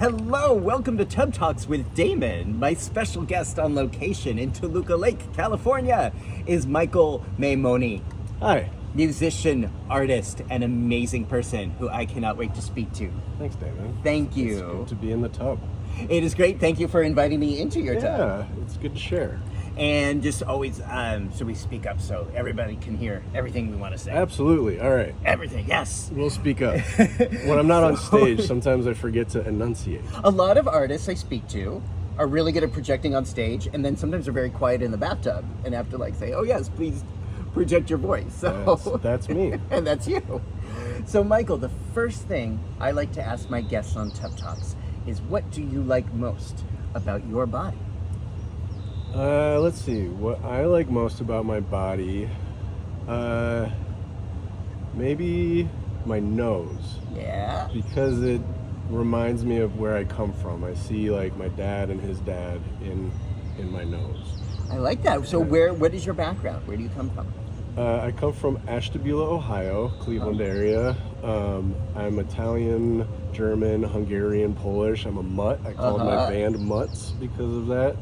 Hello, welcome to Tub Talks with Damon. My special guest on location in Toluca Lake, California is Michael Maimone. Hi. Musician, artist, and amazing person who I cannot wait to speak to. Thanks, Damon. Thank you. It's good to be in the tub. It is great. Thank you for inviting me into your tub. Yeah, it's good to share. And just always, so we speak up so everybody can hear everything we want to say. Absolutely. All right. Everything, yes. We'll speak up. When I'm not on stage, sometimes I forget to enunciate. A lot of artists I speak to are really good at projecting on stage, and then sometimes they're very quiet in the bathtub and have to like say, oh yes, please project your voice. So That's me. And that's you. So Michael, the first thing I like to ask my guests on Tub Talks is, what do you like most about your body? Let's see. What I like most about my body, maybe my nose. Yeah. Because it reminds me of where I come from. I see like my dad and his dad in my nose. I like that. So what is your background? Where do you come from? I come from Ashtabula, Ohio, Cleveland area. I'm Italian, German, Hungarian, Polish. I'm a mutt. I call my band Mutts because of that.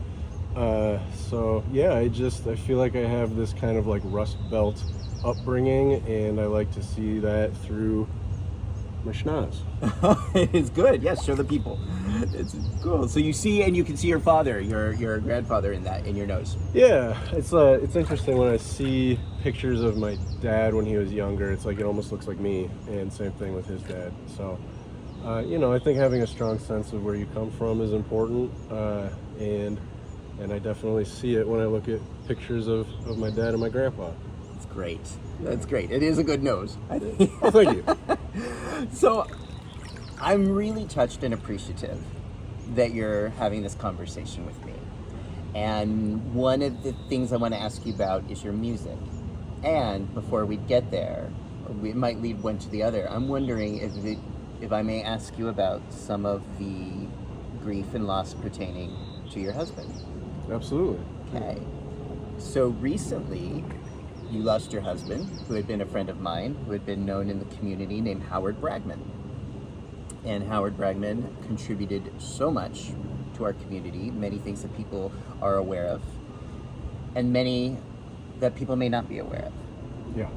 So yeah, I feel like I have this kind of like Rust Belt upbringing, and I like to see that through my schnoz. It is good. Yes, show the people. It's cool. So you see, and you can see your father, your grandfather in your nose. Yeah, it's interesting when I see pictures of my dad when he was younger. It's like it almost looks like me, and same thing with his dad. So, I think having a strong sense of where you come from is important, and I definitely see it when I look at pictures of my dad and my grandpa. That's great. That's great. It is a good nose. Oh, thank you. So, I'm really touched and appreciative that you're having this conversation with me. And one of the things I want to ask you about is your music. And before we get there, we might lead one to the other. I'm wondering if I may ask you about some of the grief and loss pertaining to your husband. Absolutely. Okay. So recently, you lost your husband, who had been a friend of mine, who had been known in the community, named Howard Bragman. And Howard Bragman contributed so much to our community, many things that people are aware of, and many that people may not be aware of. Yeah.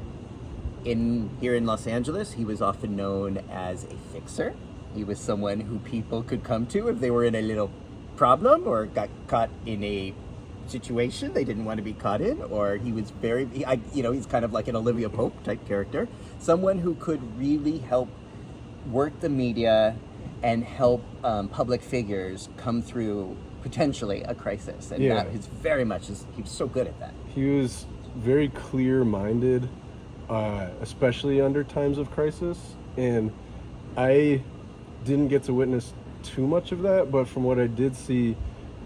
Here in Los Angeles, he was often known as a fixer. He was someone who people could come to if they were in a little problem or got caught in a situation they didn't want to be caught in, or he was he's kind of like an Olivia Pope type character, someone who could really help work the media and help public figures come through potentially a crisis. And that is very much, he was so good at that. He was very clear-minded, especially under times of crisis, and I didn't get to witness too much of that, but from what I did see,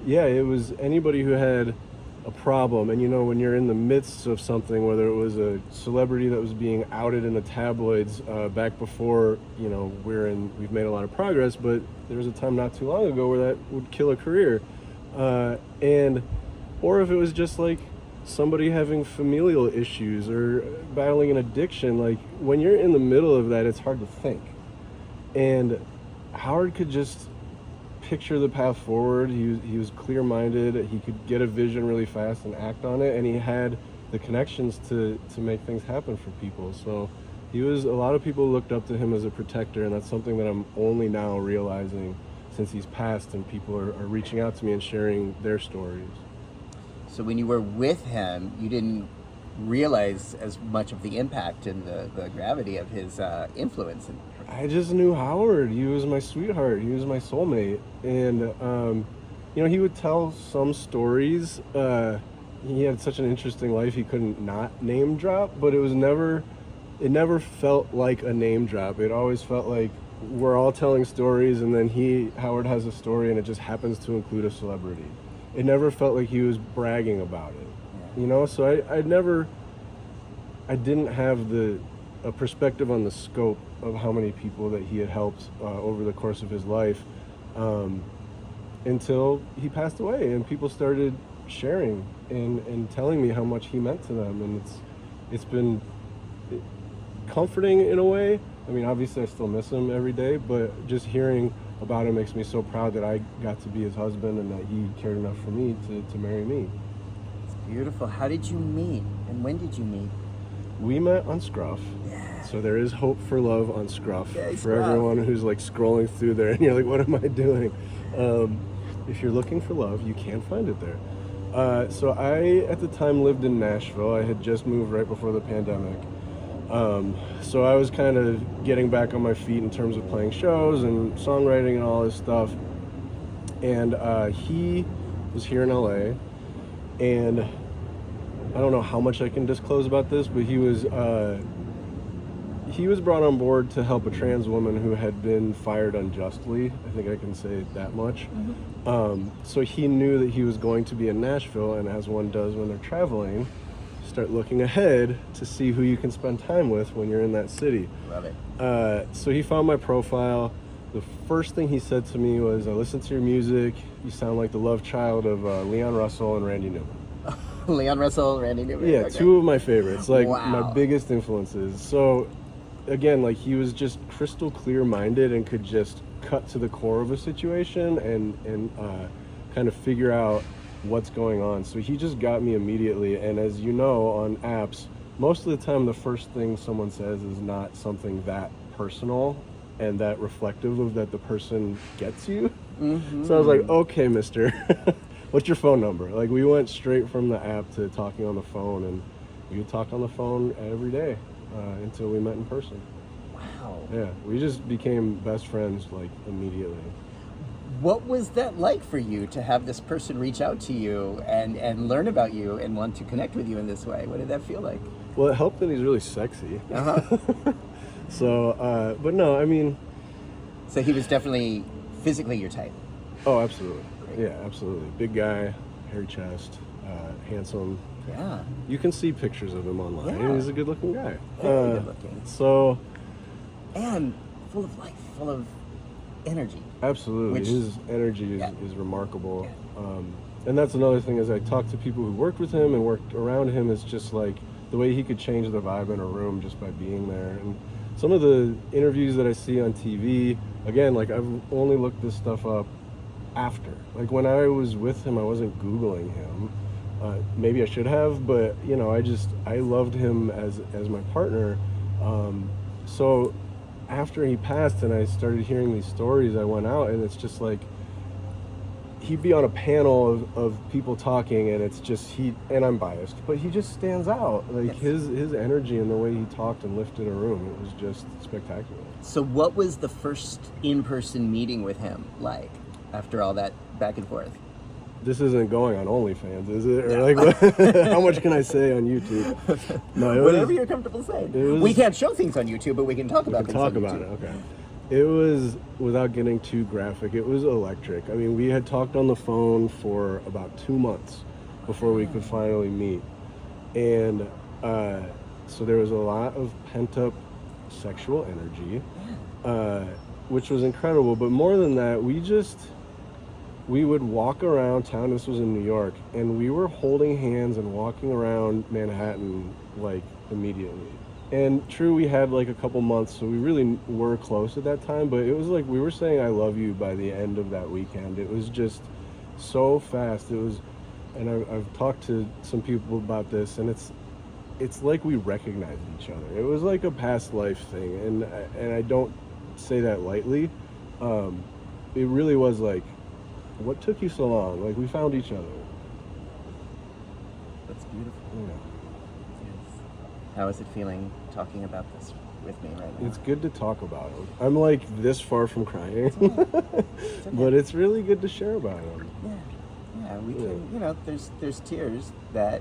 it was anybody who had a problem, and when you're in the midst of something, whether it was a celebrity that was being outed in the tabloids back before, we've made a lot of progress, but there was a time not too long ago where that would kill a career, or if it was just like somebody having familial issues or battling an addiction, like when you're in the middle of that, it's hard to think. And Howard could just picture the path forward. He was clear-minded. He could get a vision really fast and act on it, and he had the connections to make things happen for people. So a lot of people looked up to him as a protector, and that's something that I'm only now realizing since he's passed and people are reaching out to me and sharing their stories. So when you were with him, you didn't realize as much of the impact and the gravity of his influence. I just knew Howard. He was my sweetheart. He was my soulmate. And, he would tell some stories. He had such an interesting life, he couldn't not name drop, but it never felt like a name drop. It always felt like we're all telling stories, and then Howard has a story, and it just happens to include a celebrity. It never felt like he was bragging about it, So I didn't have a perspective on the scope of how many people that he had helped over the course of his life until he passed away, and people started sharing and telling me how much he meant to them, and it's been comforting in a way, I mean, obviously I still miss him every day, but just hearing about him makes me so proud that I got to be his husband and that he cared enough for me to marry me. It's beautiful. How did you meet, and when did you meet? We met on Scruff. Yeah. So there is hope for love on Scruff. Yay, for Scruff. everyone who's like scrolling through there and you're like, what am I doing? If you're looking for love, you can find it there. So I, at the time, lived in Nashville. I had just moved right before the pandemic. So I was kind of getting back on my feet in terms of playing shows and songwriting and all this stuff. And he was here in LA, and I don't know how much I can disclose about this, but he was brought on board to help a trans woman who had been fired unjustly. I think I can say that much. Mm-hmm. So he knew that he was going to be in Nashville, and as one does when they're traveling, start looking ahead to see who you can spend time with when you're in that city. Love it. So he found my profile. The first thing he said to me was, I listened to your music. You sound like the love child of Leon Russell and Randy Newman. Leon Russell, Randy Newman. Yeah, okay. two of my favorites, like Wow. my biggest influences. So again, like he was just crystal clear minded and could just cut to the core of a situation and kind of figure out what's going on. So he just got me immediately. And as you know, on apps, most of the time the first thing someone says is not something that personal and that reflective of that the person gets you. Mm-hmm. So I was like, okay, mister, what's your phone number? Like we went straight from the app to talking on the phone, and we would talk on the phone every day until we met in person. Wow. Yeah, we just became best friends like immediately. What was that like for you to have this person reach out to you and learn about you and want to connect with you in this way? What did that feel like? Well, it helped that he's really sexy. Uh-huh. So, but no, I mean... So he was definitely physically your type? Oh, absolutely. Great. Yeah, absolutely. Big guy, hairy chest, handsome. Yeah. You can see pictures of him online. Yeah. He's a good-looking guy. Very good looking. So... And full of life, full of energy. Absolutely. His energy is remarkable. Yeah. And that's another thing, as I talk to people who worked with him and worked around him, it's just like the way he could change the vibe in a room just by being there. And some of the interviews that I see on TV, again, like I've only looked this stuff up after. Like when I was with him, I wasn't Googling him. Maybe I should have, but you know, I loved him as my partner. So after he passed and I started hearing these stories, I went out and it's just like, he'd be on a panel of people talking and it's just, and I'm biased, but he just stands out. Like yes. his energy and the way he talked and lifted a room, it was just spectacular. So what was the first in-person meeting with him like after all that back and forth? This isn't going on OnlyFans, is it? Or like, what, how much can I say on YouTube? No, whatever you're comfortable saying. We can't show things on YouTube, but we can talk about things on YouTube. Okay. It was, without getting too graphic, it was electric. I mean, we had talked on the phone for about 2 months before we could finally meet. And so there was a lot of pent-up sexual energy, which was incredible. But more than that, we would walk around town, this was in New York, and we were holding hands and walking around Manhattan, like, immediately. And true, we had like a couple months, so we really were close at that time, but it was like we were saying I love you by the end of that weekend. It was just so fast. It was, and I've talked to some people about this, and it's like we recognized each other. It was like a past life thing, and I don't say that lightly. It really was like, what took you so long? Like, we found each other. That's beautiful. Yeah. How is it feeling talking about this with me right now? It's good to talk about it. I'm like this far from crying, It's okay. but it's really good to share about it. Yeah, we can, you know, there's tears that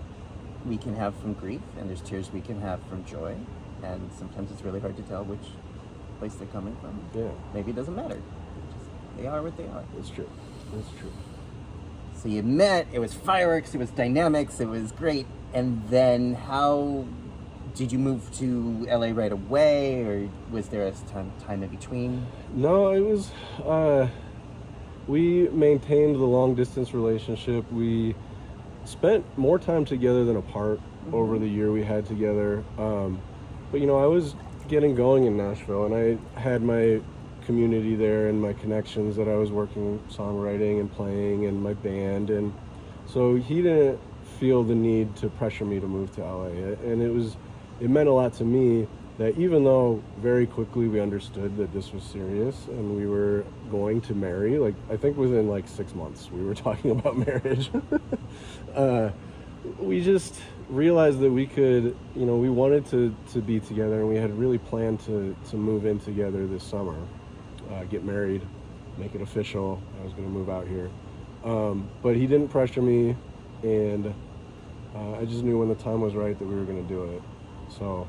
we can have from grief, and there's tears we can have from joy, and sometimes it's really hard to tell which place they're coming from. Yeah. Maybe it doesn't matter. They are what they are. It's true. It's true. So you met, it was fireworks, it was dynamics, it was great, and then how did you move to LA right away, or was there a time in between? No, it was, we maintained the long distance relationship. We spent more time together than apart over the year we had together. But you know, I was getting going in Nashville, and I had my community there and my connections that I was working songwriting and playing and my band, and so he didn't feel the need to pressure me to move to LA, and it meant a lot to me that even though very quickly we understood that this was serious and we were going to marry, like I think within like 6 months we were talking about marriage. We just realized that we could, we wanted to be together, and we had really planned to move in together this summer, get married, make it official. I was going to move out here. But he didn't pressure me, and I just knew when the time was right that we were going to do it. So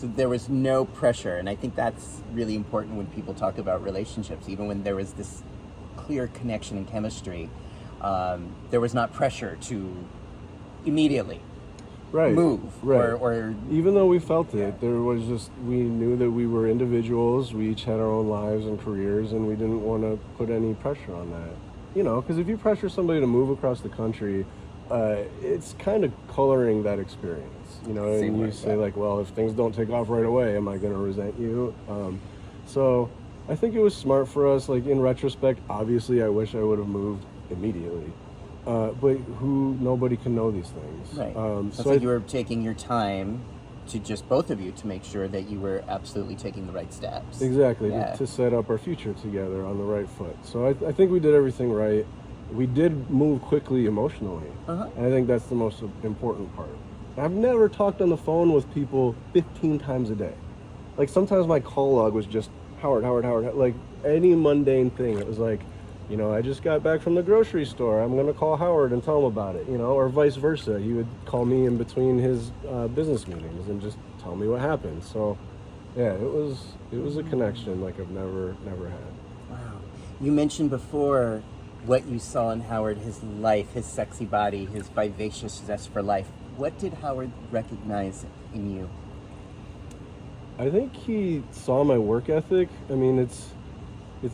there was no pressure, and I think that's really important when people talk about relationships. Even when there was this clear connection and chemistry, there was not pressure to immediately move. Right. Or even though we felt it, there was just, we knew that we were individuals, we each had our own lives and careers, and we didn't want to put any pressure on that. Because if you pressure somebody to move across the country, it's kind of coloring that experience, and you say like, well, if things don't take off right away, am I going to resent you? So I think it was smart for us. Like, in retrospect, obviously I wish I would have moved immediately, but nobody can know these things. Right. So you were taking your time to just both of you to make sure that you were absolutely taking the right steps. Exactly, to set up our future together on the right foot. So I think we did everything right. We did move quickly emotionally, and I think that's the most important part. I've never talked on the phone with people 15 times a day. Like, sometimes my call log was just Howard, like any mundane thing. It was like, I just got back from the grocery store, I'm going to call Howard and tell him about it, or vice versa. He would call me in between his business meetings and just tell me what happened. So, yeah, it was a connection like I've never had. Wow. You mentioned before what you saw in Howard, his life, his sexy body, his vivacious zest for life. What did Howard recognize in you? I think he saw my work ethic. I mean, it's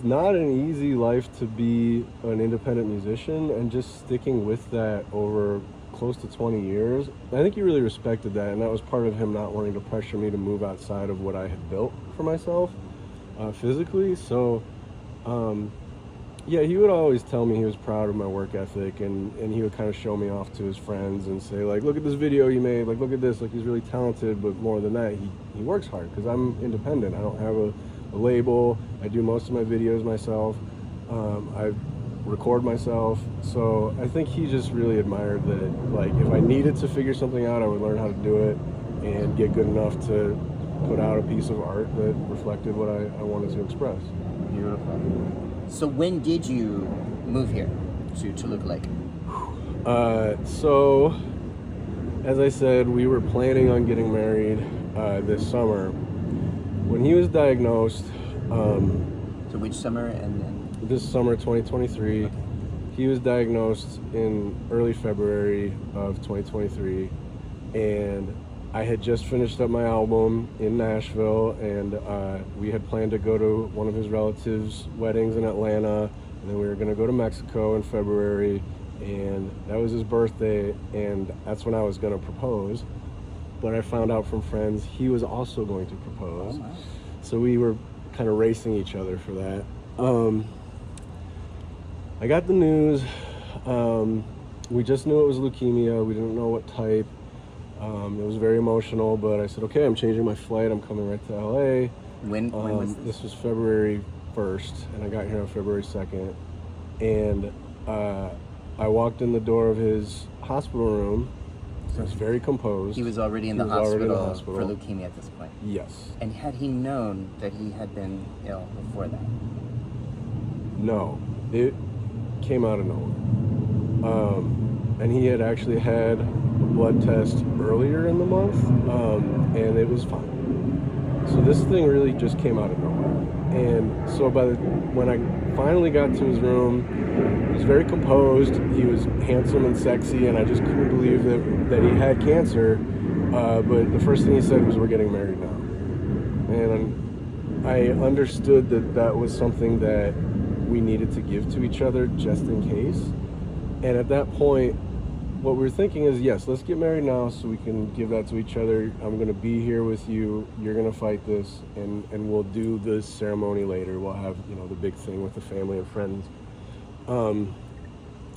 not an easy life to be an independent musician, and just sticking with that over close to 20 years. I think he really respected that, and that was part of him not wanting to pressure me to move outside of what I had built for myself physically. So, yeah, he would always tell me he was proud of my work ethic, and he would kind of show me off to his friends and say, like, look at this video you made, like, look at this, like, he's really talented, but more than that, he works hard, because I'm independent. I don't have a label. I do most of my videos myself. I record myself. So I think he just really admired that, like, if I needed to figure something out, I would learn how to do it and get good enough to put out a piece of art that reflected what I wanted to express. Beautiful. So when did you move here to Toluca Lake? So, as I said, we were planning on getting married this summer. When he was diagnosed, So which summer and then? This summer, 2023, Okay. He was diagnosed in early February of 2023, and I had just finished up my album in Nashville, and we had planned to go to one of his relatives' weddings in Atlanta, and then we were going to go to Mexico in February, and that was his birthday, and that's when I was going to propose. But I found out from friends he was also going to propose. Oh, wow. So we were kind of racing each other for that. I got the news. We just knew it was leukemia. We didn't know what type. It was very emotional, but I said, okay, I'm changing my flight. I'm coming right to LA. When was this? This was February 1st, and I got here on February 2nd. And I walked in the door of his hospital room. He was very composed. He was already in the hospital for leukemia at this point. Yes. And had he known that he had been ill before that? No. It came out of nowhere. And he had actually had a blood test earlier in the month, and it was fine. So this thing really just came out of nowhere. And so when I finally got to his room, he was very composed. He was handsome and sexy, and I just couldn't believe that he had cancer. But the first thing he said was, "We're getting married now." And I understood that was something that we needed to give to each other just in case. And at that point, what we're thinking is, yes, let's get married now so we can give that to each other. I'm going to be here with you. You're going to fight this, and we'll do the ceremony later. We'll have, the big thing with the family and friends.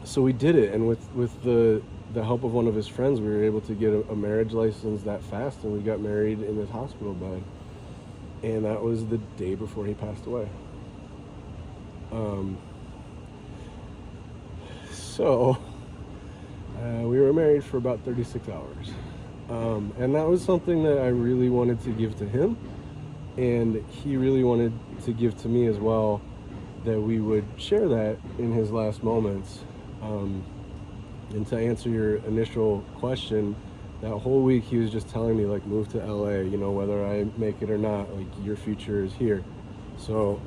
So we did it, and with the help of one of his friends, we were able to get a marriage license that fast, and we got married in his hospital bed. And that was the day before he passed away. So we were married for about 36 hours. And that was something that I really wanted to give to him. And he really wanted to give to me as well, that we would share that in his last moments. And to answer your initial question, that whole week he was just telling me, like, move to LA, whether I make it or not, like, your future is here. So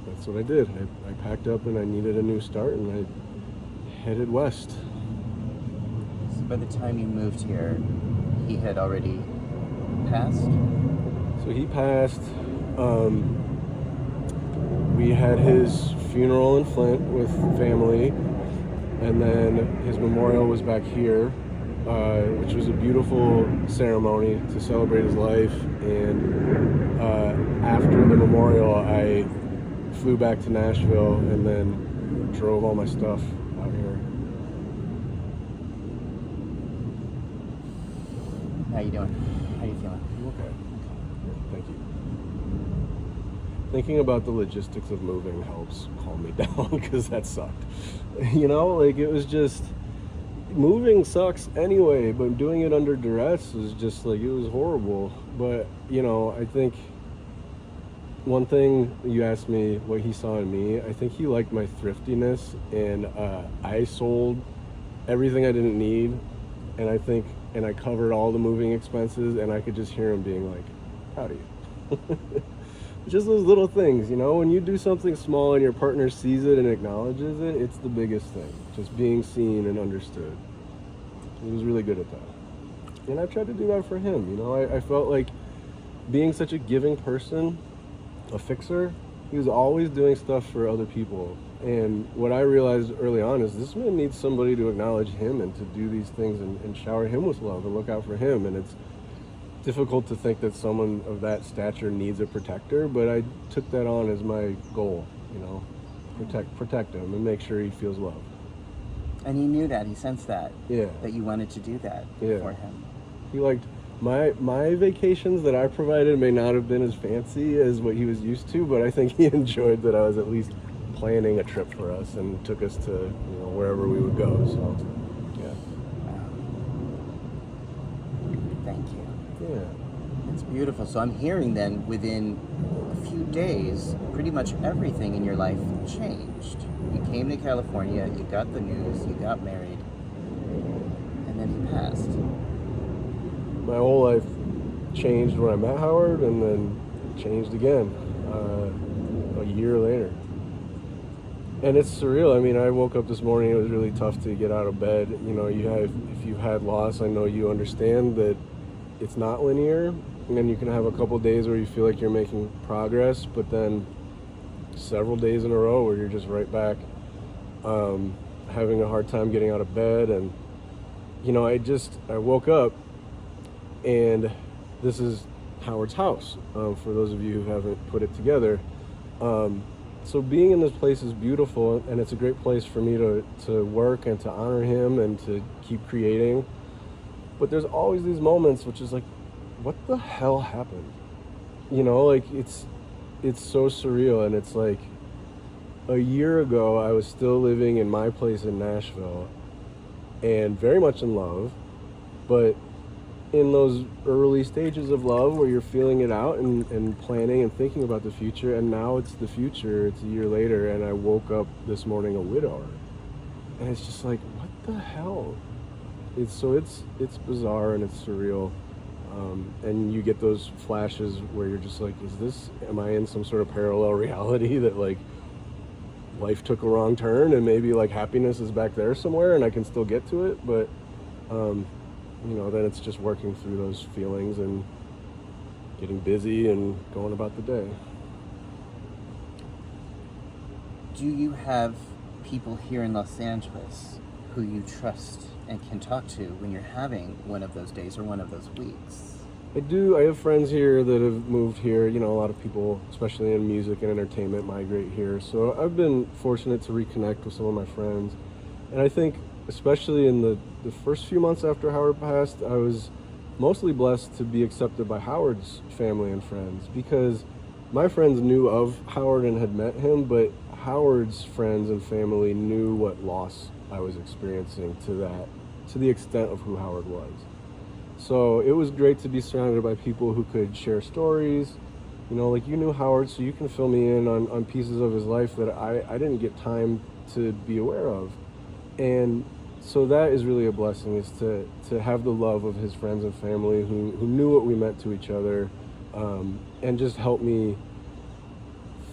that's what I did. I packed up and I needed a new start, and I headed west. So by the time you moved here, he had already passed? So he passed. We had his funeral in Flint with family, and then his memorial was back here, which was a beautiful ceremony to celebrate his life. And after the memorial, I flew back to Nashville and then drove all my stuff out here. How you doing? How you feeling? Okay. Yeah, thank you. Thinking about the logistics of moving helps calm me down, because that sucked. It was just, moving sucks anyway, but doing it under duress was just like, it was horrible. But, I think one thing you asked me what he saw in me, I think he liked my thriftiness, and I sold everything I didn't need, and I covered all the moving expenses, and I could just hear him being like, proud of you. Just those little things, when you do something small and your partner sees it and acknowledges it, it's the biggest thing. Just being seen and understood. He was really good at that. And I tried to do that for him, I felt like being such a giving person, a fixer, he was always doing stuff for other people. And what I realized early on is this man needs somebody to acknowledge him and to do these things and shower him with love and look out for him. And it's difficult to think that someone of that stature needs a protector, but I took that on as my goal, protect him and make sure he feels loved. And he knew that, he sensed that. Yeah. That you wanted to do that for him. He liked my vacations that I provided may not have been as fancy as what he was used to, but I think he enjoyed that I was at least planning a trip for us and took us to, wherever we would go. So, yeah. Thank you. Yeah. It's beautiful. So I'm hearing then, within a few days, pretty much everything in your life changed. You came to California, you got the news, you got married, and then he passed. My whole life changed when I met Howard, and then changed again a year later. And it's surreal. I mean, I woke up this morning, it was really tough to get out of bed. If you've had loss, I know you understand that it's not linear, and then you can have a couple days where you feel like you're making progress, but then several days in a row where you're just right back having a hard time getting out of bed. And I woke up, and this is Howard's house, for those of you who haven't put it together. So being in this place is beautiful, and it's a great place for me to work and to honor him and to keep creating. But there's always these moments which is like, what the hell happened? It's so surreal. And it's like, a year ago I was still living in my place in Nashville and very much in love, but in those early stages of love where you're feeling it out and planning and thinking about the future, and now it's the future, it's a year later, and I woke up this morning a widower. And it's just like, what the hell? It's bizarre and it's surreal. And you get those flashes where you're just like, am I in some sort of parallel reality that like life took a wrong turn and maybe like happiness is back there somewhere and I can still get to it? But then it's just working through those feelings and getting busy and going about the day. Do you have people here in Los Angeles who you trust and can talk to when you're having one of those days or one of those weeks? I do. I have friends here that have moved here. You know, a lot of people, especially in music and entertainment, migrate here. So I've been fortunate to reconnect with some of my friends. And I think, especially in the first few months after Howard passed, I was mostly blessed to be accepted by Howard's family and friends, because my friends knew of Howard and had met him, but Howard's friends and family knew what loss I was experiencing to the extent of who Howard was. So it was great to be surrounded by people who could share stories. You know, like, you knew Howard, so you can fill me in on pieces of his life that I didn't get time to be aware of. And so that is really a blessing, is to have the love of his friends and family who knew what we meant to each other, and just help me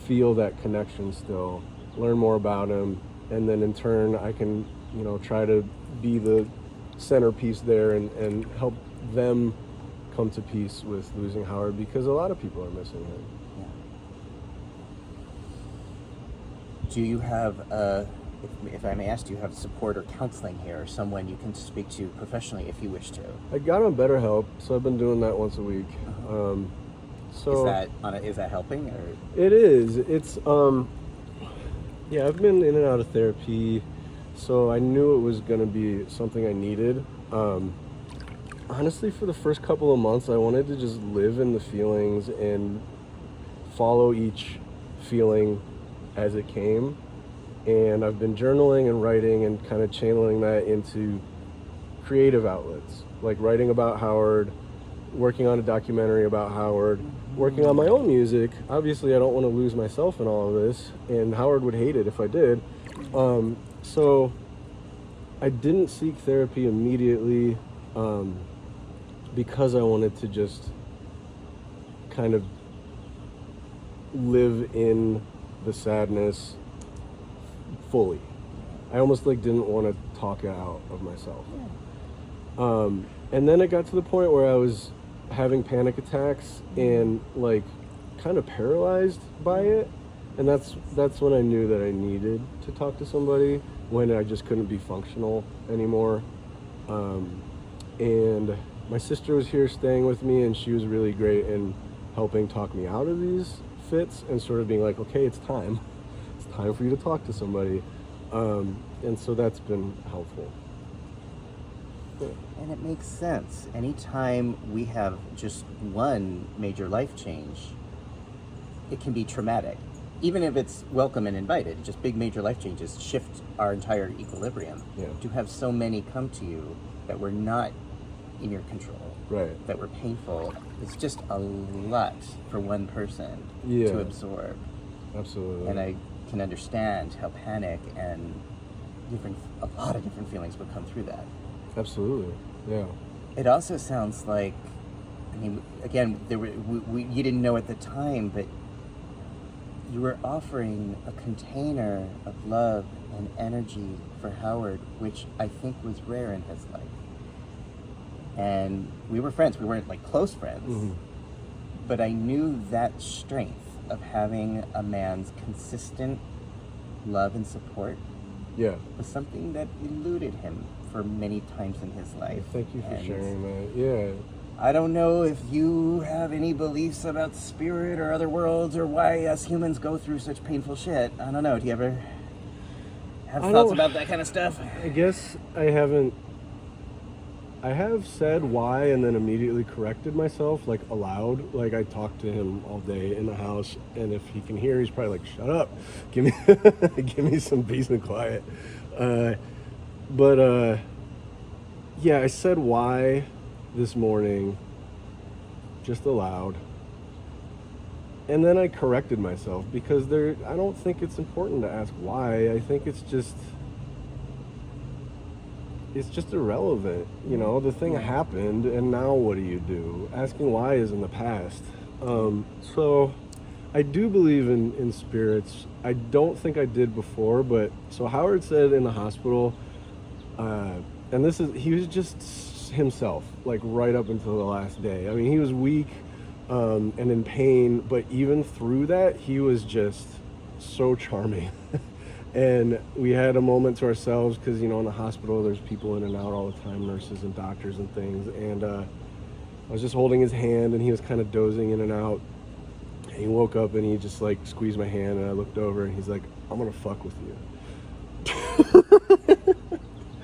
feel that connection still, learn more about him, and then in turn I can, you know, try to be the centerpiece there and help them come to peace with losing Howard, because a lot of people are missing him. Yeah. Do you have, if I may ask, do you have support or counseling here, or someone you can speak to professionally if you wish to? I got on BetterHelp, so I've been doing that once a week. So is that helping, or? It is. It's yeah, I've been in and out of therapy, so I knew it was going to be something I needed. Honestly, for the first couple of months, I wanted to just live in the feelings and follow each feeling as it came. And I've been journaling and writing and kind of channeling that into creative outlets, like writing about Howard, working on a documentary about Howard, working on my own music. Obviously, I don't want to lose myself in all of this, and Howard would hate it if I did. So I didn't seek therapy immediately, because I wanted to just kind of live in the sadness fully. I almost didn't want to talk it out of myself. And then it got to the point where I was having panic attacks and kind of paralyzed by it. And that's when I knew that I needed to talk to somebody, when I just couldn't be functional anymore. And my sister was here staying with me, and she was really great in helping talk me out of these fits and sort of being like, okay, it's time. It's time for you to talk to somebody. And so that's been helpful. Yeah. And it makes sense. Anytime we have just one major life change, it can be traumatic. Even if it's welcome and invited, just big major life changes shift our entire equilibrium. Yeah. To have so many come to you that were not in your control, Right. that were painful, it's just a lot for one person to absorb. Absolutely. And I can understand how panic and a lot of different feelings would come through that. Absolutely. Yeah. It also sounds like, I mean, again, you didn't know at the time, but you were offering a container of love and energy for Howard, which I think was rare in his life. And we were friends. We weren't close friends, Mm-hmm. but I knew that strength of having a man's consistent love and support Yeah. was something that eluded him for many times in his life. Thank you for And sharing that. Yeah. I don't know if you have any beliefs about spirit or other worlds, or why us humans go through such painful shit. I don't know. Do you ever have thoughts about that kind of stuff? I guess I haven't. I have said why and then immediately corrected myself, aloud. I talk to him all day in the house, and if he can hear, he's probably shut up. Give me give me some peace and quiet. But yeah, I said why this morning, just aloud. And then I corrected myself, because I don't think it's important to ask why. I think it's just irrelevant. The thing happened, and now what do you do? Asking why is in the past. So I do believe in spirits. I don't think I did before, but so Howard said in the hospital, and he was just himself, right up until the last day. I mean, he was weak and in pain, but even through that, he was just so charming. And we had a moment to ourselves because, you know, in the hospital, there's people in and out all the time, nurses and doctors and things. And I was just holding his hand, and he was kind of dozing in and out. And he woke up, and he just, like, squeezed my hand, and I looked over, and he's like, I'm going to fuck with you.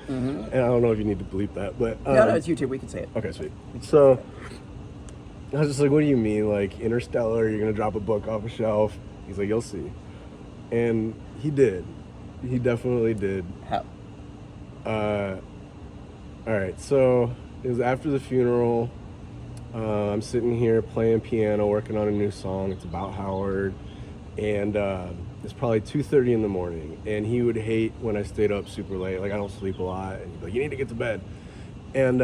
And I don't know if you need to bleep that, but... no, it's YouTube. We can say it. Okay, sweet. So I was just like, what do you mean? Like, Interstellar, you're going to drop a book off a shelf? He's like, you'll see. And he did. He definitely did. How? All right, so it was after the funeral. I'm sitting here playing piano, working on a new song. It's about Howard. And it's probably 2:30 in the morning. And he would hate when I stayed up super late. Like, I don't sleep a lot. And he'd be like, you need to get to bed. And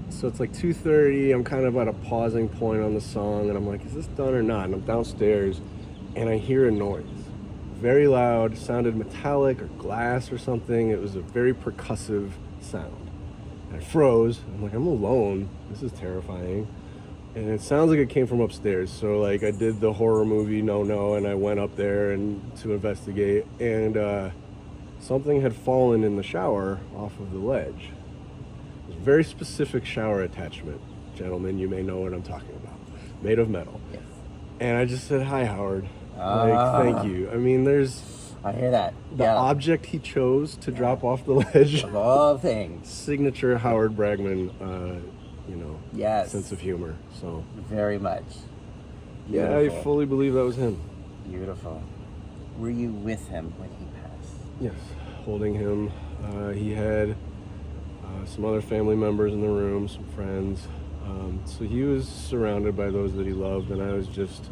so it's like 2:30. I'm kind of at a pausing point on the song. And I'm like, is this done or not? And I'm downstairs. And I hear a noise. Very loud, sounded metallic or glass or something. It was a very percussive sound. And I froze. I'm like, I'm alone. This is terrifying. And it sounds like it came from upstairs. So like I did the horror movie no, and I went up there and to investigate. And something had fallen in the shower off of the ledge. It was a very specific shower attachment. Gentlemen, you may know what I'm talking about. Made of metal. Yes. And I just said, hi, Howard. Like, thank you. I mean, there's... I hear that. The object he chose to drop off the ledge. Of all things. Signature Howard Bragman, you know, yes. sense of humor. So very much. Beautiful. Yeah, I fully believe that was him. Beautiful. Were you with him when he passed? Yes, holding him. He had some other family members in the room, some friends. So he was surrounded by those that he loved, and I was just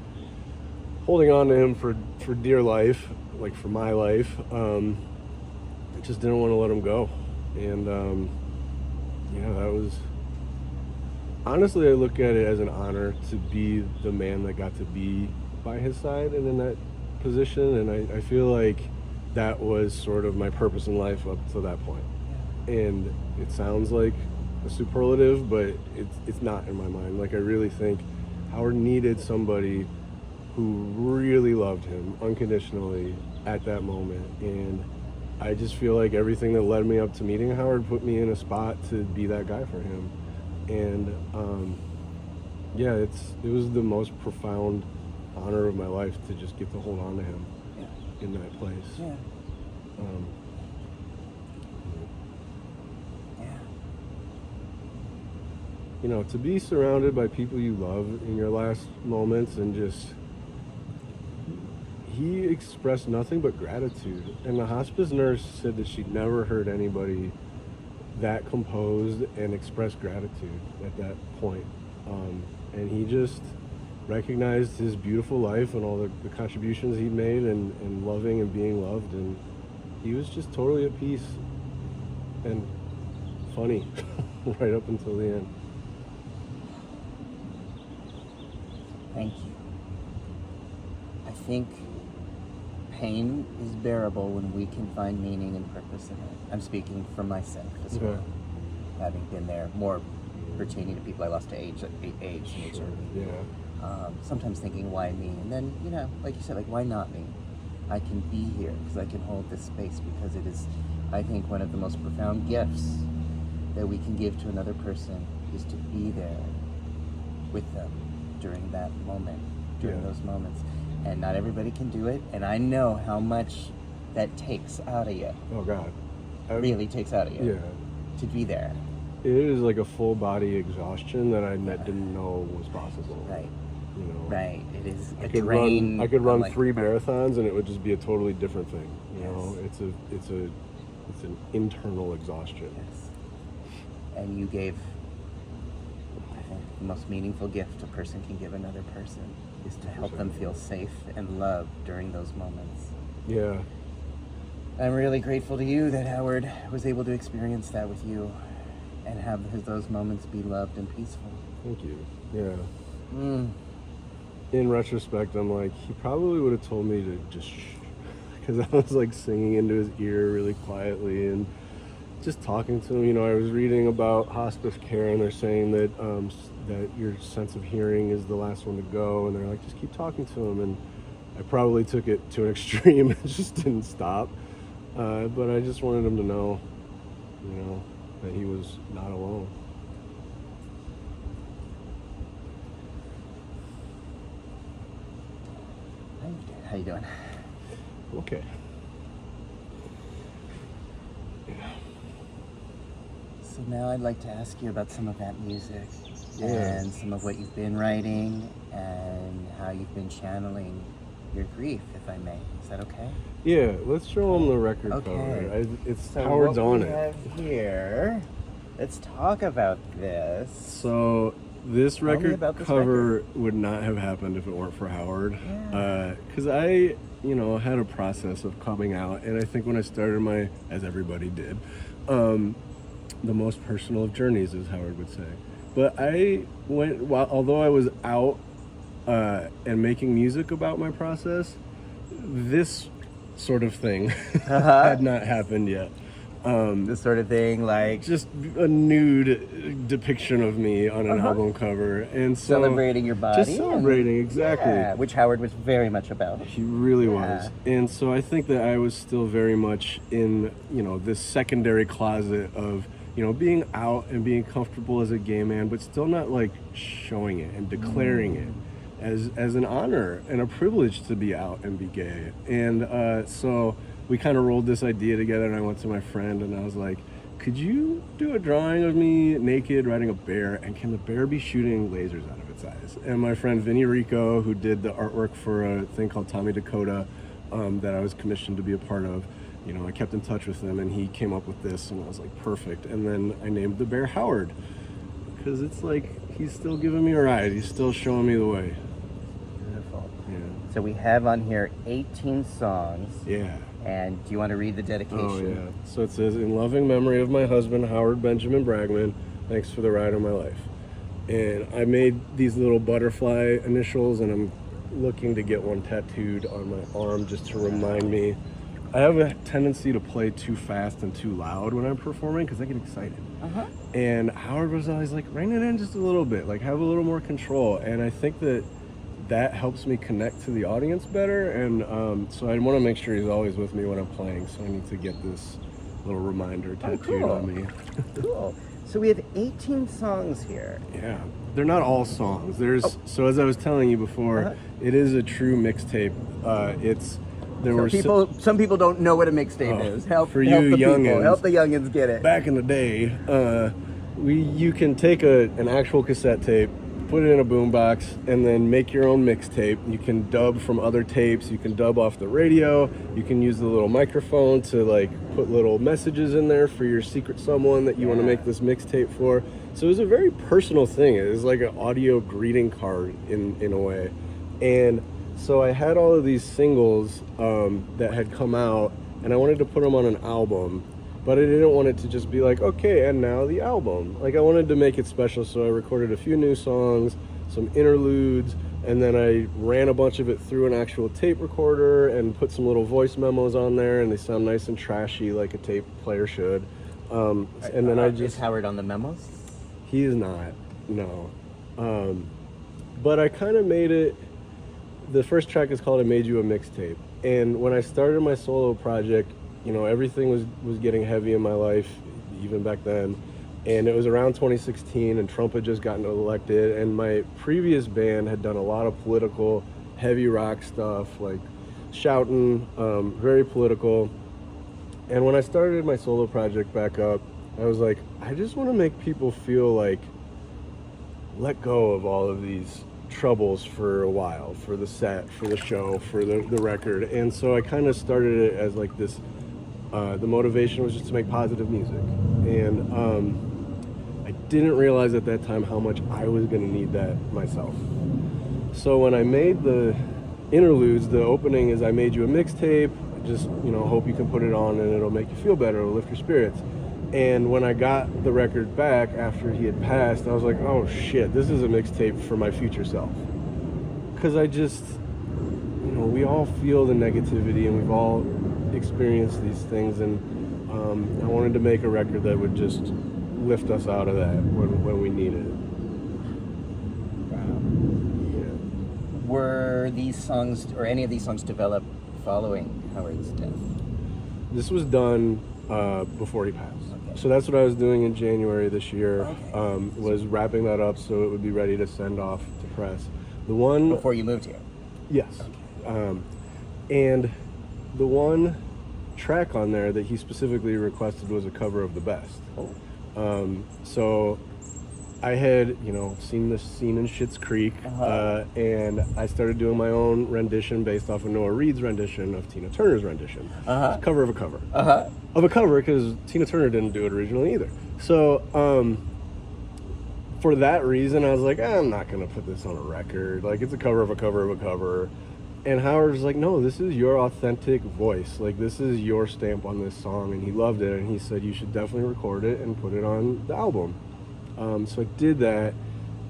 holding on to him for dear life, like for my life. I just didn't want to let him go. And yeah, that was... Honestly, I look at it as an honor to be the man that got to be by his side and in that position. And I feel like that was sort of my purpose in life up to that point. And it sounds like a superlative, but it's not in my mind. Like, I really think Howard needed somebody who really loved him unconditionally at that moment. And I just feel like everything that led me up to meeting Howard put me in a spot to be that guy for him. And yeah, it was the most profound honor of my life to just get to hold on to him in that place. Yeah. You know, to be surrounded by people you love in your last moments, and just, he expressed nothing but gratitude. And the hospice nurse said that she'd never heard anybody that composed and expressed gratitude at that point. And he just recognized his beautiful life and all the contributions he'd made, and loving and being loved. And he was just totally at peace and funny right up until the end. Thank you. I think pain is bearable when we can find meaning and purpose in it. I'm speaking for myself as well, having been there, more pertaining to people I lost to age and HIV. Yeah. Sometimes thinking, why me? And then, you know, like you said, like, why not me? I can be here because I can hold this space, because it is, I think, one of the most profound gifts that we can give to another person is to be there with them during that moment, during those moments. And not everybody can do it, and I know how much that takes out of you. Oh God. Really takes out of you. Yeah. To be there. It is like a full body exhaustion that I didn't know was possible. Right. You know. Right. It is I a could drain. I could run like 3 marathons and it would just be a totally different thing. You know, Yes. it's an internal exhaustion. Yes. And you gave, I think, the most meaningful gift a person can give another person is to help them feel safe and loved during those moments. Yeah. I'm really grateful to you that Howard was able to experience that with you and have those moments be loved and peaceful. Thank you. Yeah. In retrospect, I'm like, he probably would have told me to just shh, because I was like singing into his ear really quietly and just talking to him. You know, I was reading about hospice care, and they're saying that that your sense of hearing is the last one to go, and they're like, just keep talking to him. And I probably took it to an extreme and just didn't stop. But I just wanted him to know, that he was not alone. How you doing? Okay. So now I'd like to ask you about some of that music Yeah. and some of what you've been writing and how you've been channeling your grief, if I may. Is that okay? Yeah, let's show him the record Okay. cover. It's So Howard's what on we it. have here, let's talk about this. So this Tell me record about this cover would not have happened if it weren't for Howard. Yeah. Because I, had a process of coming out, and I think when I started as everybody did, the most personal of journeys, as Howard would say. But I although I was out and making music about my process, this sort of thing had not happened yet. This sort of thing, like Just a nude depiction of me on an album cover, and so celebrating your body. just celebrating, exactly. Yeah, which Howard was very much about. He really Yeah. was. And so I think that I was still very much in, this secondary closet of, being out and being comfortable as a gay man, but still not like showing it and declaring it as an honor and a privilege to be out and be gay. And so we kind of rolled this idea together, and I went to my friend and I was like, could you do a drawing of me naked riding a bear, and can the bear be shooting lasers out of its eyes? And my friend Vinny Rico, who did the artwork for a thing called Tommy Dakota that I was commissioned to be a part of, I kept in touch with him, and he came up with this, and I was like, perfect. And then I named the bear Howard, because it's like he's still giving me a ride. He's still showing me the way. Beautiful. Yeah. So we have on here 18 songs. Yeah. And do you want to read the dedication? Oh, yeah. So it says, in loving memory of my husband, Howard Benjamin Bragman, thanks for the ride of my life. And I made these little butterfly initials, and I'm looking to get one tattooed on my arm just to remind me. I have a tendency to play too fast and too loud when I'm performing because I get excited. And Howard was always like, rein it in just a little bit, like have a little more control. And I think that helps me connect to the audience better. And so I want to make sure he's always with me when I'm playing. So I need to get this little reminder tattooed on me. Cool. So we have 18 songs here. Yeah, they're not all songs. So as I was telling you before, it is a true mixtape. Some people don't know what a mixtape is. Help the youngins. people. Help the youngins get it. Back in the day, you can take an actual cassette tape, put it in a boombox, and then make your own mixtape. You can dub from other tapes. You can dub off the radio. You can use the little microphone to put little messages in there for your secret someone that you want to make this mixtape for. So it was a very personal thing. It was like an audio greeting card in a way. And so I had all of these singles that had come out, and I wanted to put them on an album, but I didn't want it to just be like, okay, and now the album. I wanted to make it special, so I recorded a few new songs, some interludes, and then I ran a bunch of it through an actual tape recorder and put some little voice memos on there, and they sound nice and trashy like a tape player should. And then Is Howard on the memos? He is not, no. But I kind of made it. The first track is called I Made You a Mixtape. And when I started my solo project, everything was getting heavy in my life, even back then. And it was around 2016, and Trump had just gotten elected. And my previous band had done a lot of political, heavy rock stuff, like shouting, very political. And when I started my solo project back up, I was like, I just want to make people feel like, let go of all of these troubles for a while, for the set, for the show, for the record. And so I kind of started it as like this, the motivation was just to make positive music. And I didn't realize at that time how much I was going to need that myself. So when I made the interludes, the opening is I made you a mixtape, just, hope you can put it on and it'll make you feel better, it'll lift your spirits. And when I got the record back after he had passed, I was like, oh shit, this is a mixtape for my future self. Because I just, we all feel the negativity and we've all experienced these things, and I wanted to make a record that would just lift us out of that when we need it. Were these songs, or any of these songs, developed following Howard's death? This was done before he passed. Okay. So that's what I was doing in January this year. Okay. Was wrapping that up so it would be ready to send off to press. The one Before you moved here? Yes. Okay. And the one track on there that he specifically requested was a cover of The Best. Oh. So I had, seen this scene in Schitt's Creek, and I started doing my own rendition based off of Noah Reed's rendition of Tina Turner's rendition. It's a cover of a cover. Of a cover, because Tina Turner didn't do it originally either. So, for that reason, I was like, I'm not going to put this on a record. Like, it's a cover of a cover of a cover. And Howard was like, no, this is your authentic voice. Like, this is your stamp on this song. And he loved it. And he said, you should definitely record it and put it on the album. So I did that.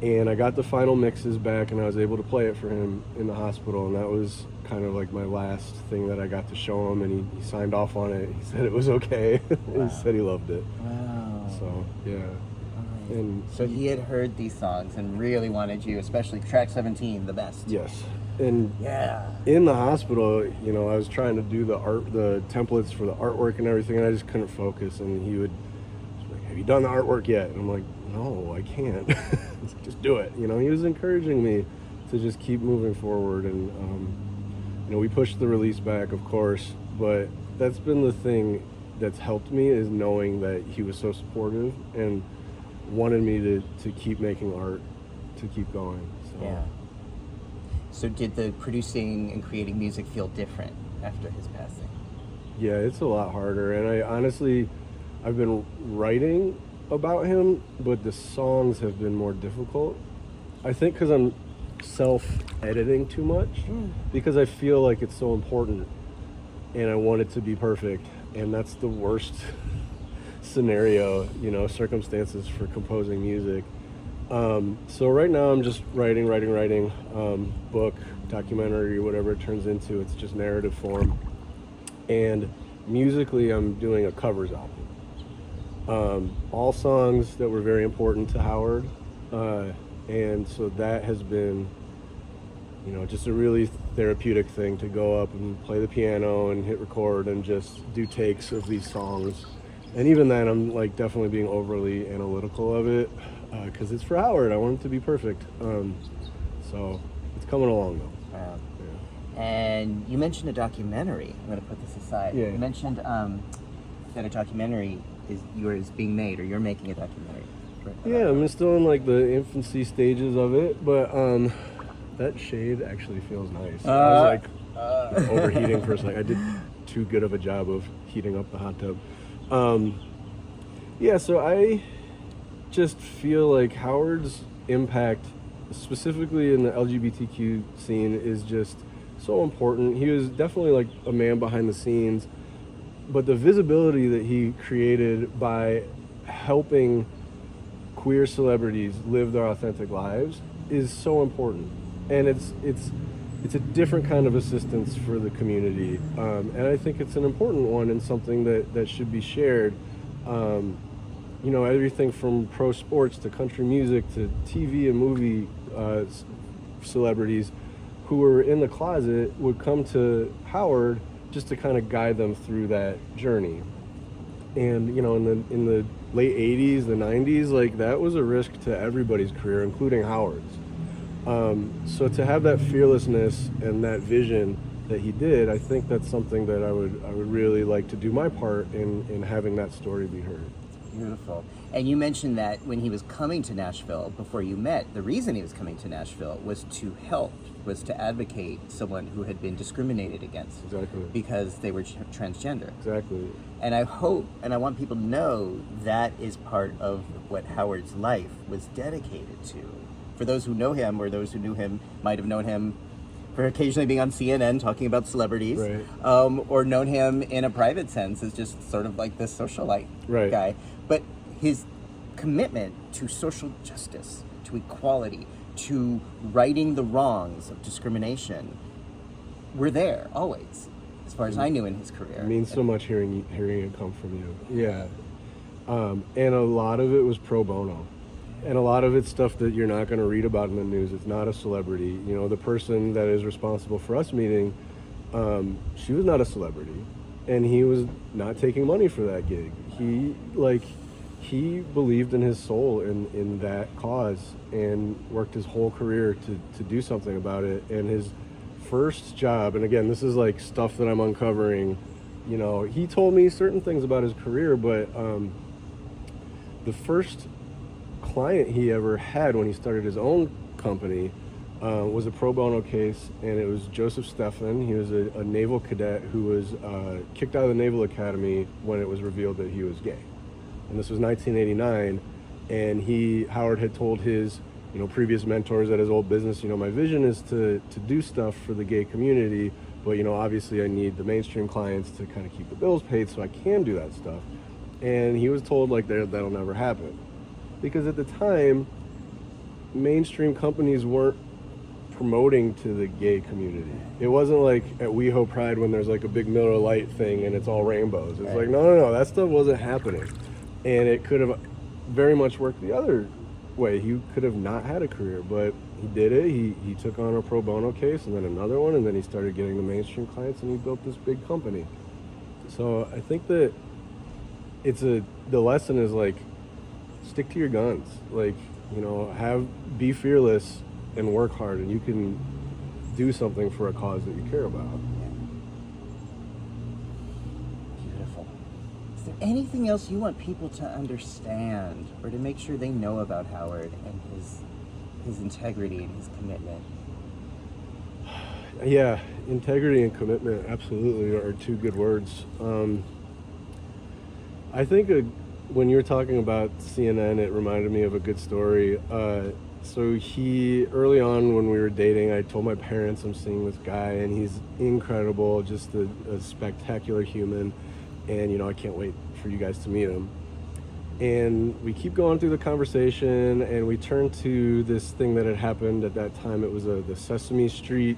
And I got the final mixes back. And I was able to play it for him in the hospital. And that was kind of like my last thing that I got to show him. And he signed off on it. He said it was okay. Wow. He said he loved it. Wow. So, yeah. And so he had heard these songs and really wanted you, especially track 17, The Best. yes. And Yeah. in the hospital, I was trying to do the templates for the artwork and everything, and I just couldn't focus. And he would like, have you done the artwork yet? And I'm like, no, I can't. Just do it. He was encouraging me to just keep moving forward. And, we pushed the release back, of course, but that's been the thing that's helped me, is knowing that he was so supportive and wanted me to keep making art, to keep going. So. Yeah. So did the producing and creating music feel different after his passing? Yeah, it's a lot harder. And I've been writing about him, but the songs have been more difficult. I think because I'm self-editing too much, because I feel like it's so important and I want it to be perfect. And that's the worst scenario, circumstances for composing music. So right now I'm just writing, book, documentary, whatever it turns into. It's just narrative form. And musically I'm doing a covers album. All songs that were very important to Howard. And so that has been, just a really therapeutic thing to go up and play the piano and hit record and just do takes of these songs. And even then, I'm like definitely being overly analytical of it, because it's for Howard. I want it to be perfect. So it's coming along though. Wow. Yeah. And you mentioned a documentary. I'm going to put this aside. Yeah. You mentioned that a documentary is being made, or you're making a documentary. Yeah, I'm still in like the infancy stages of it, but that shade actually feels nice. I was like overheating for a second. I did too good of a job of heating up the hot tub. So I just feel like Howard's impact, specifically in the LGBTQ scene, is just so important. He was definitely like a man behind the scenes, but the visibility that he created by helping queer celebrities live their authentic lives is so important. And it's a different kind of assistance for the community. And I think it's an important one, and something that should be shared. Everything from pro sports to country music to TV and movie celebrities who were in the closet would come to Howard just to kind of guide them through that journey. And, in the late 80s, the 90s, like that was a risk to everybody's career, including Howard's. So to have that fearlessness and that vision that he did, I think that's something that I would really like to do my part in having that story be heard. Beautiful. And you mentioned that when he was coming to Nashville, before you met, the reason he was coming to Nashville was to help, was to advocate someone who had been discriminated against. Exactly. Because they were transgender. Exactly. And I hope, and I want people to know, that is part of what Howard's life was dedicated to. For those who know him, or those who knew him might have known him for occasionally being on CNN talking about celebrities, right. Or known him in a private sense as just sort of like this socialite right. guy. But his commitment to social justice, to equality, to righting the wrongs of discrimination were there always, as far as I knew in his career. It means so much hearing it come from you. Yeah. And a lot of it was pro bono. And a lot of it's stuff that you're not going to read about in the news. It's not a celebrity. You know, the person that is responsible for us meeting, she was not a celebrity, and he was not taking money for that gig. He believed in his soul in that cause and worked his whole career to do something about it. And his first job, and again, this is like stuff that I'm uncovering, you know, he told me certain things about his career, but the first client he ever had when he started his own company was a pro bono case, and it was Joseph Stephan. He was a naval cadet who was kicked out of the Naval Academy when it was revealed that he was gay. And this was 1989, and Howard had told his, you know, previous mentors at his old business, you know, my vision is to do stuff for the gay community, but, you know, obviously I need the mainstream clients to kind of keep the bills paid so I can do that stuff. And he was told, like, that'll never happen. Because at the time, mainstream companies weren't promoting to the gay community. It wasn't like at WeHo Pride when there's like a big Miller Lite thing and it's all rainbows. It's like, no, that stuff wasn't happening. And it could have very much worked the other way. He could have not had a career, but he did it. He took on a pro bono case and then another one, and then he started getting the mainstream clients, and he built this big company. So I think that the lesson is like, stick to your guns. Like, you know, be fearless and work hard, and you can do something for a cause that you care about. Beautiful. Is there anything else you want people to understand or to make sure they know about Howard and his integrity and his commitment? Yeah, integrity and commitment absolutely are two good words. I think when you were talking about CNN, it reminded me of a good story. So early on when we were dating, I told my parents I'm seeing this guy, and he's incredible, just a spectacular human, and, you know, I can't wait for you guys to meet him. And we keep going through the conversation, and we turn to this thing that had happened at that time. It was the Sesame Street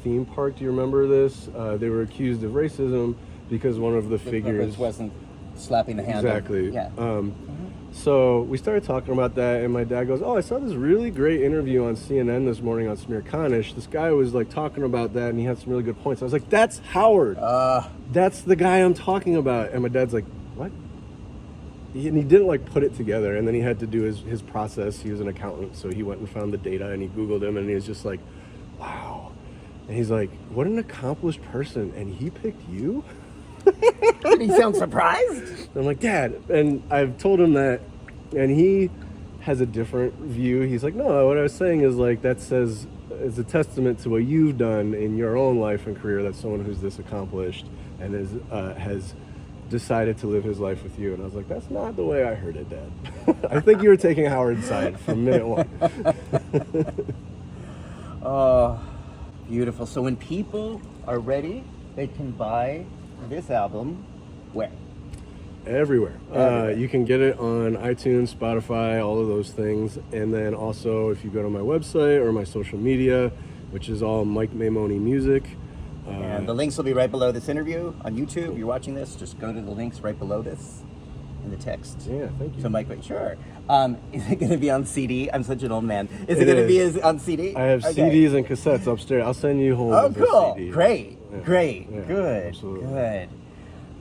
theme park. Do you remember this? They were accused of racism because one of the figures wasn't slapping the hand. Exactly. Yeah. So we started talking about that, and my dad goes, "Oh, I saw this really great interview on CNN this morning on Smear Kanish. This guy was like talking about that, and he had some really good points." I was like, "That's Howard. That's the guy I'm talking about." And my dad's like, "What?" And he didn't like put it together, and then he had to do his process. He was an accountant, so he went and found the data, and he Googled him, and he was just like, "Wow." And he's like, "What an accomplished person, and he picked you?" Did he sound surprised? I'm like, "Dad," and I've told him that, and he has a different view. He's like, "No, what I was saying is like that says it's a testament to what you've done in your own life and career, that someone who's this accomplished and has decided to live his life with you." And I was like, "That's not the way I heard it, Dad." I think you were taking Howard's side from minute one. Oh, beautiful. So when people are ready, they can buy this album where? Everywhere. You can get it on iTunes, Spotify, all of those things. And then also, if you go to my website or my social media, which is all Mike Maimone Music. And the links will be right below this interview on YouTube. You're watching this, just go to the links right below this in the text. Yeah, thank you. So Mike, sure. Is it going to be on CD? I'm such an old man. Is it going to be on CD? I have CDs and cassettes upstairs. I'll send you home. Oh, with cool. a CD. Great. Yeah. Great. Yeah, Good. absolutely. Good.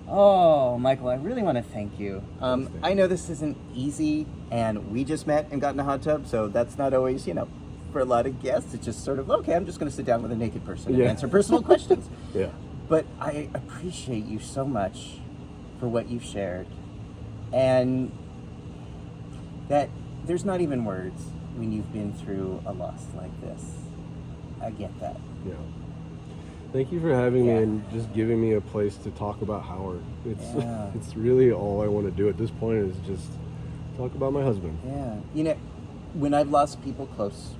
Oh, Michael, I really want to thank you. I know this isn't easy, and we just met and got in a hot tub, so that's not always, you know, for a lot of guests, it's just sort of, okay, I'm just going to sit down with a naked person and answer personal questions. Yeah. But I appreciate you so much for what you've shared, and that there's not even words when you've been through a loss like this. I get that. Yeah. Thank you for having me and just giving me a place to talk about Howard. It's really all I want to do at this point is just talk about my husband. Yeah. You know, when I've lost people close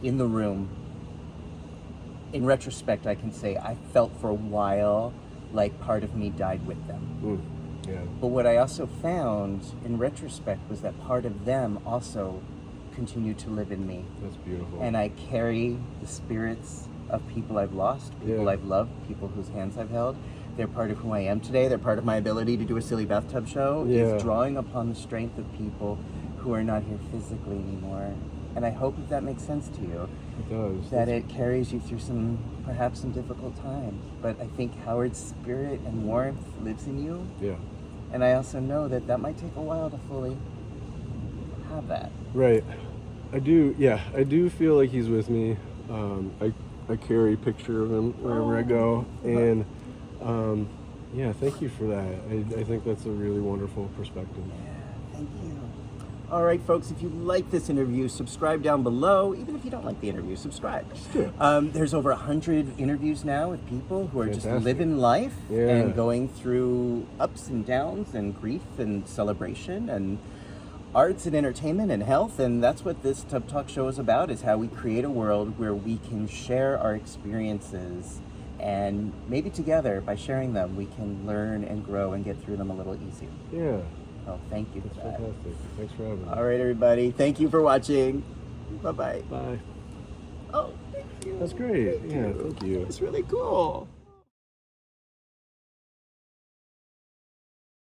in the room, in retrospect, I can say I felt for a while like part of me died with them. Yeah. But what I also found in retrospect was that part of them also continued to live in me. That's beautiful. And I carry the spirits of people I've lost, people I've loved, people whose hands I've held. They're part of who I am today. They're part of my ability to do a silly bathtub show. Is drawing upon the strength of people who are not here physically anymore. And I hope that makes sense to you. It does. That it carries you through perhaps some difficult times. But I think Howard's spirit and warmth lives in you. Yeah. And I also know that might take a while to fully have that. Right. I do feel like he's with me. I carry a picture of him wherever I go. And yeah, thank you for that. I think that's a really wonderful perspective. Yeah, thank you. All right, folks, if you like this interview, subscribe down below. Even if you don't like the interview, subscribe. There's over 100 interviews now with people who are just living life and going through ups and downs and grief and celebration and arts and entertainment and health. And that's what this Tub Talk show is about, is how we create a world where we can share our experiences, and maybe together, by sharing them, we can learn and grow and get through them a little easier. Yeah. Oh, thank you for That's that. fantastic. Thanks for having me. All right, everybody. Thank you for watching. Bye-bye. Bye. Oh, thank you. That's great. Yeah, thank you. It's really cool.